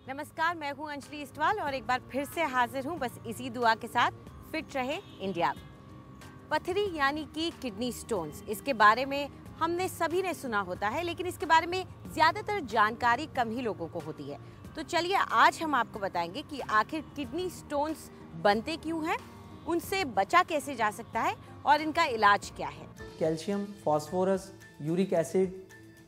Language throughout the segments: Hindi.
नमस्कार, मैं हूं अंजलि इस्टवाल और एक बार फिर से हाजिर हूं बस इसी दुआ के साथ, फिट रहे इंडिया। पथरी यानी कि किडनी स्टोन्स, इसके बारे में हमने सभी ने सुना होता है, लेकिन इसके बारे में ज़्यादातर जानकारी कम ही लोगों को होती है। तो चलिए आज हम आपको बताएंगे कि आखिर किडनी स्टोन्स बनते क्यों हैं, उनसे बचा कैसे जा सकता है और इनका इलाज क्या है। कैल्शियम, फास्फोरस, यूरिक एसिड,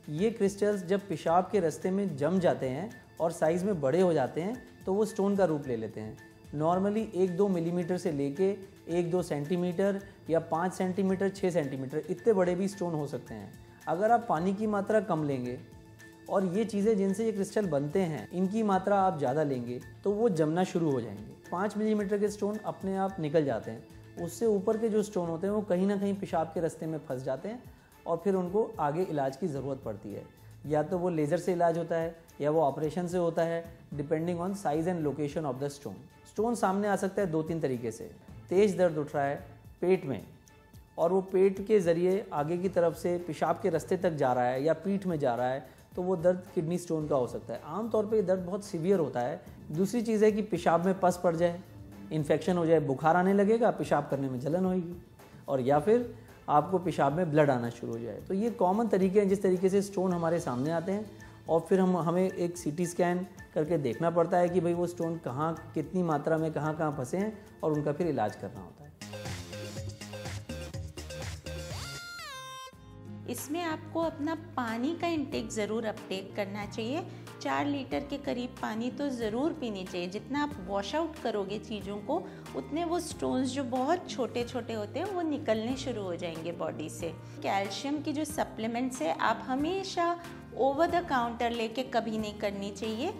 ये क्रिस्टल्स जब पेशाब के रास्ते में जम जाते हैं और साइज़ में बड़े हो जाते हैं तो वो स्टोन का रूप ले लेते हैं। नॉर्मली 1-2 मिलीमीटर से लेके 1-2 सेंटीमीटर या 5 सेंटीमीटर 6 सेंटीमीटर इतने बड़े भी स्टोन हो सकते हैं। अगर आप पानी की मात्रा कम लेंगे और ये चीज़ें जिनसे ये क्रिस्टल बनते हैं इनकी मात्रा आप ज़्यादा लेंगे तो वो जमना शुरू हो जाएंगे। 5 मिलीमीटर के स्टोन अपने आप निकल जाते हैं। उससे ऊपर के जो स्टोन होते हैं वो कहीं ना कहीं पेशाब के रास्ते में फंस जाते हैं और फिर उनको आगे इलाज की ज़रूरत पड़ती है। या तो वो लेज़र से इलाज होता है या वो ऑपरेशन से होता है, depending on size and location of the stone. Stone सामने आ सकता है 2-3 तरीके से। तेज़ दर्द उठ रहा है पेट में और वो पेट के ज़रिए आगे की तरफ से पेशाब के रास्ते तक जा रहा है या पीठ में जा रहा है तो वो दर्द किडनी स्टोन का हो सकता है। आमतौर पे ये दर्द बहुत सीवियर होता है। दूसरी चीज़ है कि पेशाब में पस पड़ जाए, इन्फेक्शन हो जाए, बुखार आने लगेगा, पेशाब करने में जलन होगी और या फिर आपको पेशाब में ब्लड आना शुरू हो जाए। तो ये कॉमन तरीके हैं जिस तरीके से स्टोन हमारे सामने आते हैं और फिर हमें एक सीटी स्कैन करके देखना पड़ता है कि भाई वो स्टोन कहाँ, कितनी मात्रा में कहाँ फंसे हैं और उनका फिर इलाज करना होता है। इसमें आपको अपना पानी का इंटेक ज़रूर अपटेक करना चाहिए। 4 लीटर के करीब पानी तो ज़रूर पीनी चाहिए। जितना आप वॉश आउट करोगे चीज़ों को उतने वो स्टोन्स जो बहुत छोटे छोटे होते हैं वो निकलने शुरू हो जाएंगे बॉडी से। कैल्शियम की जो सप्लीमेंट्स है आप हमेशा ओवर द काउंटर लेके कभी नहीं करनी चाहिए।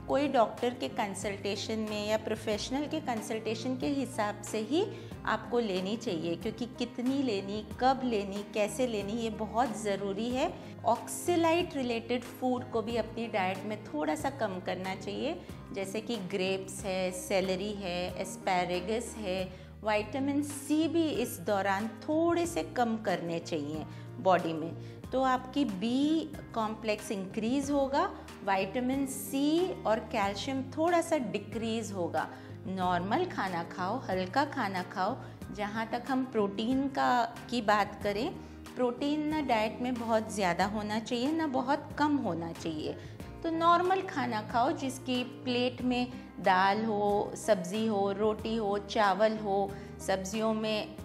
कोई डॉक्टर के कंसल्टेशन में या प्रोफेशनल के कंसल्टेशन के हिसाब से ही आपको लेनी चाहिए, क्योंकि कितनी लेनी, कब लेनी, कैसे लेनी ये बहुत ज़रूरी है। ऑक्सैलाइट रिलेटेड फूड को भी अपनी डाइट में थोड़ा सा कम करना चाहिए, जैसे कि ग्रेप्स है, सेलरी है, एस्पैरेगस है। विटामिन सी भी इस दौरान थोड़े से कम करने चाहिए बॉडी में, तो आपकी बी कॉम्प्लेक्स इंक्रीज़ होगा, विटामिन सी और कैल्शियम थोड़ा सा डिक्रीज़ होगा। नॉर्मल खाना खाओ, हल्का खाना खाओ। जहाँ तक हम प्रोटीन की बात करें, प्रोटीन ना डाइट में बहुत ज़्यादा होना चाहिए ना बहुत कम होना चाहिए। तो नॉर्मल खाना खाओ जिसकी प्लेट में दाल हो, सब्ज़ी हो, रोटी हो, चावल हो। सब्जियों में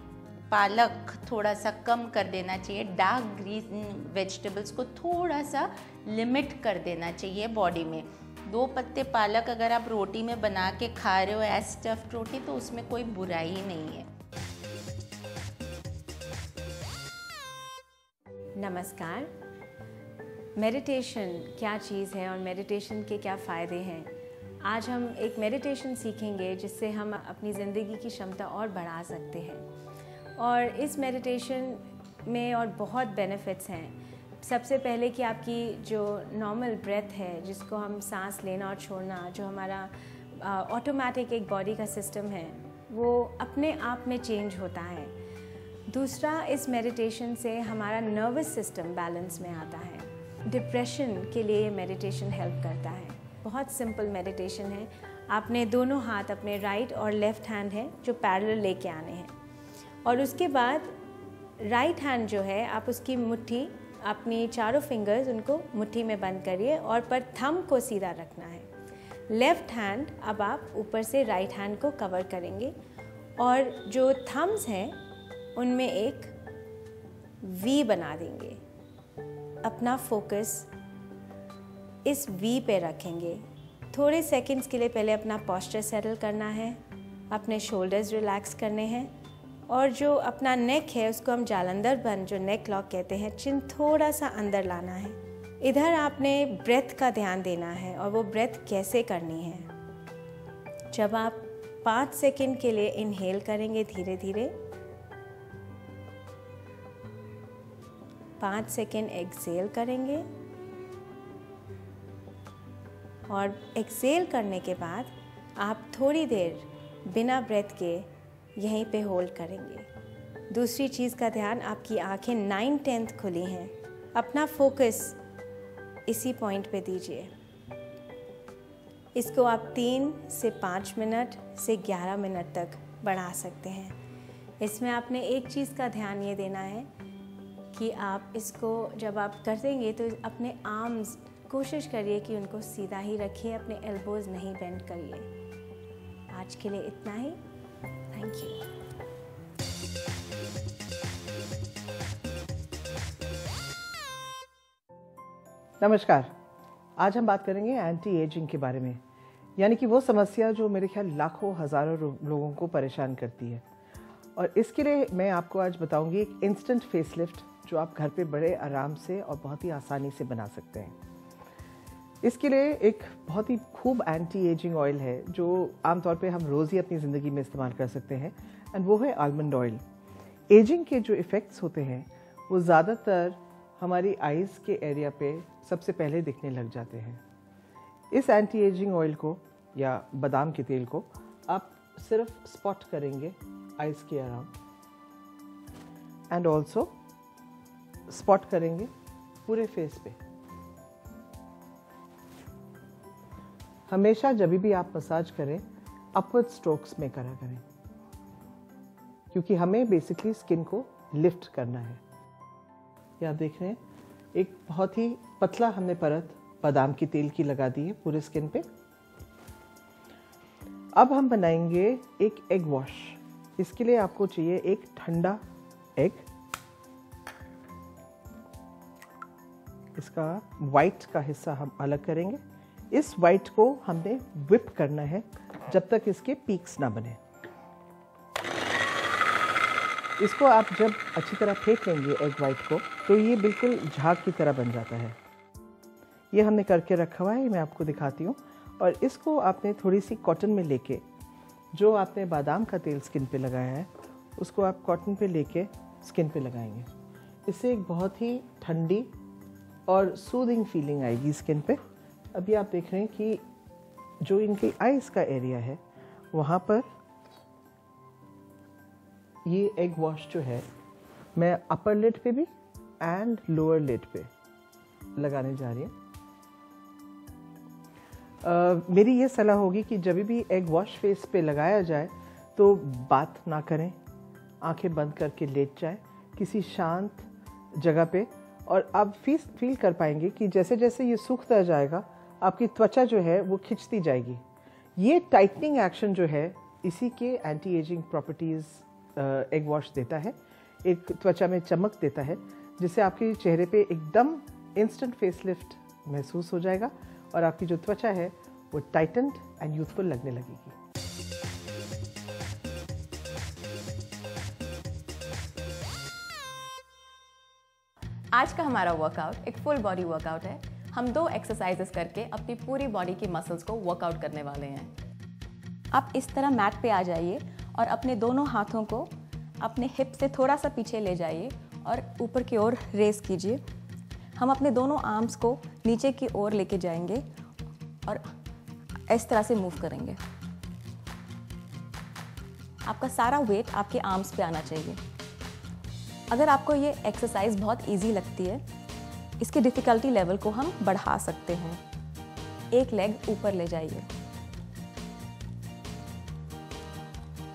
पालक थोड़ा सा कम कर देना चाहिए। डार्क ग्रीन वेजिटेबल्स को थोड़ा सा लिमिट कर देना चाहिए बॉडी में। 2 पत्ते पालक अगर आप रोटी में बना के खा रहे हो एज स्टफ्ड रोटी तो उसमें कोई बुराई नहीं है। नमस्कार। मेडिटेशन क्या चीज़ है और मेडिटेशन के क्या फ़ायदे हैं, आज हम एक मेडिटेशन सीखेंगे जिससे हम अपनी ज़िंदगी की क्षमता और बढ़ा सकते हैं। और इस मेडिटेशन में और बहुत बेनिफिट्स हैं। सबसे पहले कि आपकी जो नॉर्मल ब्रेथ है, जिसको हम सांस लेना और छोड़ना, जो हमारा ऑटोमेटिक एक बॉडी का सिस्टम है, वो अपने आप में चेंज होता है। दूसरा, इस मेडिटेशन से हमारा नर्वस सिस्टम बैलेंस में आता है। डिप्रेशन के लिए ये मेडिटेशन हेल्प करता है। बहुत सिंपल मेडिटेशन है। आपने दोनों हाथ अपने राइट और लेफ़्ट हैंड है जो पैरेलल लेके आने हैं और उसके बाद राइट हैंड जो है आप उसकी मुट्ठी, अपनी चारों फिंगर्स उनको मुट्ठी में बंद करिए और पर थंब को सीधा रखना है। लेफ़्ट हैंड अब आप ऊपर से राइट हैंड को कवर करेंगे और जो थम्स हैं उनमें एक वी बना देंगे। अपना फोकस इस वी पे रखेंगे। थोड़े सेकंड्स के लिए पहले अपना पोस्चर सेटल करना है, अपने शोल्डर्स रिलैक्स करने हैं और जो अपना नेक है उसको हम जालंधर बंद, जो नेक लॉक कहते हैं, चिन थोड़ा सा अंदर लाना है। इधर आपने ब्रेथ का ध्यान देना है और वो ब्रेथ कैसे करनी है। जब आप 5 सेकंड के लिए इनहेल करेंगे धीरे धीरे, 5 सेकंड एक्सेल करेंगे और एक्सेल करने के बाद आप थोड़ी देर बिना ब्रेथ के यहीं पे होल्ड करेंगे। दूसरी चीज़ का ध्यान, आपकी आंखें 9/10 खुली हैं। अपना फोकस इसी पॉइंट पे दीजिए। इसको आप 3 से 5 मिनट से 11 मिनट तक बढ़ा सकते हैं। इसमें आपने एक चीज़ का ध्यान ये देना है कि आप इसको जब आप कर देंगे तो अपने आर्म्स कोशिश करिए कि उनको सीधा ही रखिए, अपने एल्बोज़ नहीं बेंड करिए। आज के लिए इतना ही। Thank you. नमस्कार। आज हम बात करेंगे एंटी एजिंग के बारे में, यानी कि वो समस्या जो मेरे ख्याल लाखों हज़ारों लोगों को परेशान करती है। और इसके लिए मैं आपको आज बताऊंगी एक इंस्टेंट फेसलिफ्ट जो आप घर पे बड़े आराम से और बहुत ही आसानी से बना सकते हैं। इसके लिए एक बहुत ही खूब एंटी एजिंग ऑयल है जो आमतौर पे हम रोज़ ही अपनी ज़िंदगी में इस्तेमाल कर सकते हैं, एंड वो है आलमंड ऑयल। एजिंग के जो इफ़ेक्ट्स होते हैं वो ज़्यादातर हमारी आइज़ के एरिया पे सबसे पहले दिखने लग जाते हैं। इस एंटी एजिंग ऑयल को या बादाम के तेल को आप सिर्फ स्पॉट करेंगे आइज़ के अराउंड, एंड ऑल्सो स्पॉट करेंगे पूरे फेस पे। हमेशा जब भी आप मसाज करें अपवर्ड स्ट्रोक्स में करा करें, क्योंकि हमें बेसिकली स्किन को लिफ्ट करना है। ये आप देख रहे हैं एक बहुत ही पतला हमने परत बादाम की तेल की लगा दी है पूरे स्किन पे। अब हम बनाएंगे एक एग वॉश। इसके लिए आपको चाहिए एक ठंडा एग। इसका वाइट का हिस्सा हम अलग करेंगे। इस वाइट को हमने whip करना है जब तक इसके पीक्स ना बने। इसको आप जब अच्छी तरह फेंक लेंगे एग वाइट को तो ये बिल्कुल झाग की तरह बन जाता है। ये हमने करके रखा हुआ है, मैं आपको दिखाती हूँ। और इसको आपने थोड़ी सी कॉटन में लेके, जो आपने बादाम का तेल स्किन पे लगाया है उसको आप कॉटन पे लेके स्किन पे लगाएंगे। इससे एक बहुत ही ठंडी और सूदिंग फीलिंग आएगी स्किन पे। अभी आप देख रहे हैं कि जो इनकी आइज़ का एरिया है वहाँ पर ये एग वॉश जो है मैं अपर लिड पे भी एंड लोअर लिड पे लगाने जा रही हूँ। मेरी ये सलाह होगी कि जब भी एग वॉश फेस पे लगाया जाए तो बात ना करें, आंखें बंद करके लेट जाए किसी शांत जगह पे, और आप फील कर पाएंगे कि जैसे जैसे ये सूखता जाएगा आपकी त्वचा जो है वो खिंचती जाएगी। ये टाइटनिंग एक्शन जो है इसी के anti ageing properties egg wash देता है। एक त्वचा में चमक देता है जिससे आपके चेहरे पे एकदम इंस्टेंट फेसलिफ्ट महसूस हो जाएगा और आपकी जो त्वचा है वो टाइटन्ड एंड यूथफुल लगने लगेगी। आज का हमारा वर्कआउट एक फुल बॉडी वर्कआउट है। हम 2 एक्सरसाइजेस करके अपनी पूरी बॉडी की मसल्स को वर्कआउट करने वाले हैं। आप इस तरह मैट पे आ जाइए और अपने दोनों हाथों को अपने हिप से थोड़ा सा पीछे ले जाइए और ऊपर की ओर रेस कीजिए। हम अपने दोनों आर्म्स को नीचे की ओर लेके जाएंगे और इस तरह से मूव करेंगे। आपका सारा वेट आपके आर्म्स पे आना चाहिए। अगर आपको ये एक्सरसाइज बहुत इजी लगती है, इसकी डिफ़िकल्टी लेवल को हम बढ़ा सकते हैं। एक लेग ऊपर ले जाइए।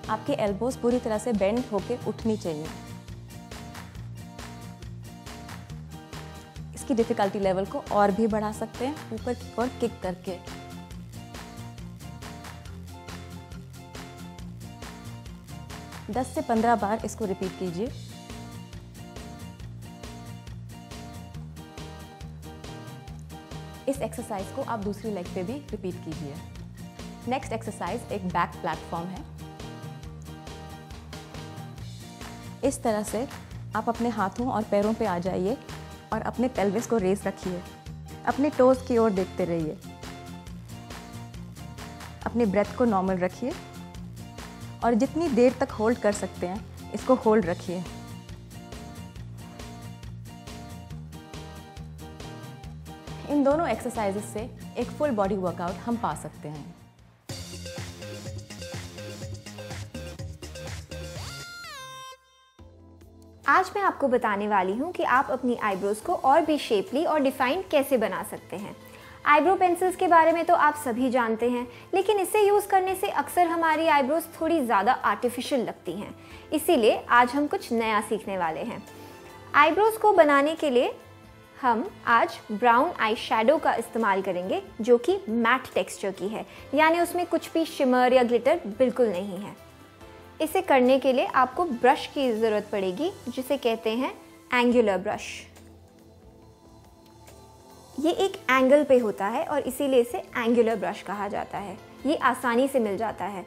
आपके एल्बोज पूरी तरह से बेंड होकर उठनी चाहिए। इसकी डिफ़िकल्टी लेवल को और भी बढ़ा सकते हैं ऊपर की ओर किक करके। दस से 15 बार इसको रिपीट कीजिए। इस एक्सरसाइज को आप दूसरी लेग पे भी रिपीट कीजिए। नेक्स्ट एक्सरसाइज एक बैक प्लेटफॉर्म है। इस तरह से आप अपने हाथों और पैरों पे आ जाइए और अपने पेल्विस को रेस रखिए। अपने टोज की ओर देखते रहिए। अपने ब्रेथ को नॉर्मल रखिए और जितनी देर तक होल्ड कर सकते हैं इसको होल्ड रखिए। इन दोनों एक्सरसाइजेस से एक फुल बॉडी वर्कआउट हम पा सकते हैं। आज मैं आपको बताने वाली हूँ कि आप अपनी आईब्रोज को और भी शेपली और डिफाइंड कैसे बना सकते हैं। आईब्रो पेंसिल्स के बारे में तो आप सभी जानते हैं, लेकिन इसे यूज़ करने से अक्सर हमारी आईब्रोज थोड़ी ज़्यादा आर्टिफिशियल लगती हैं। इसीलिए आज हम कुछ नया सीखने वाले हैं। आईब्रोज को बनाने के लिए हम आज ब्राउन आई शैडो का इस्तेमाल करेंगे, जो कि मैट टेक्सचर की है, यानी उसमें कुछ भी शिमर या ग्लिटर बिल्कुल नहीं है। इसे करने के लिए आपको ब्रश की ज़रूरत पड़ेगी, जिसे कहते हैं एंगुलर ब्रश। ये एक एंगल पे होता है और इसीलिए इसे एंगुलर ब्रश कहा जाता है। ये आसानी से मिल जाता है।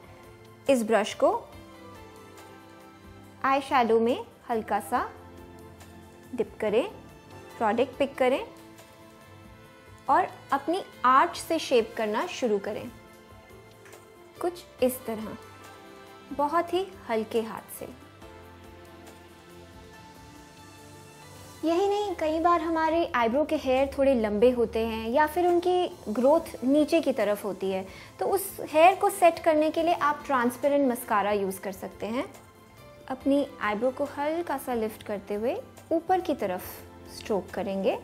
इस ब्रश को आई शैडो में हल्का सा डिप करें, प्रोडक्ट पिक करें और अपनी आर्च से शेप करना शुरू करें, कुछ इस तरह, बहुत ही हल्के हाथ से। यही नहीं, कई बार हमारे आईब्रो के हेयर थोड़े लंबे होते हैं या फिर उनकी ग्रोथ नीचे की तरफ होती है, तो उस हेयर को सेट करने के लिए आप ट्रांसपेरेंट मस्कारा यूज़ कर सकते हैं। अपनी आईब्रो को हल्का सा लिफ्ट करते हुए ऊपर की तरफ स्ट्रोक करेंगे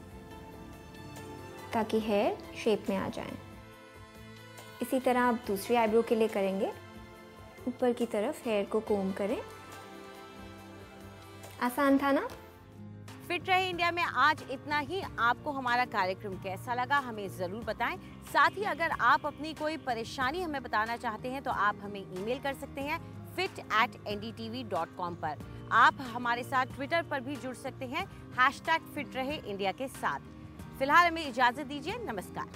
ताकि हेयर शेप में आ जाएं। इसी तरह आप दूसरी आईब्रो के लिए करेंगे। ऊपर की तरफ हेयर को कोम करें। आसान था ना? फिट रहे इंडिया में आज इतना ही। आपको हमारा कार्यक्रम कैसा लगा हमें ज़रूर बताएं। साथ ही अगर आप अपनी कोई परेशानी हमें बताना चाहते हैं तो आप हमें ईमेल कर सकते हैं fit@ndtv.com पर। आप हमारे साथ ट्विटर पर भी जुड़ सकते हैं #फिट रहे इंडिया के साथ। फिलहाल हमें इजाज़त दीजिए। नमस्कार।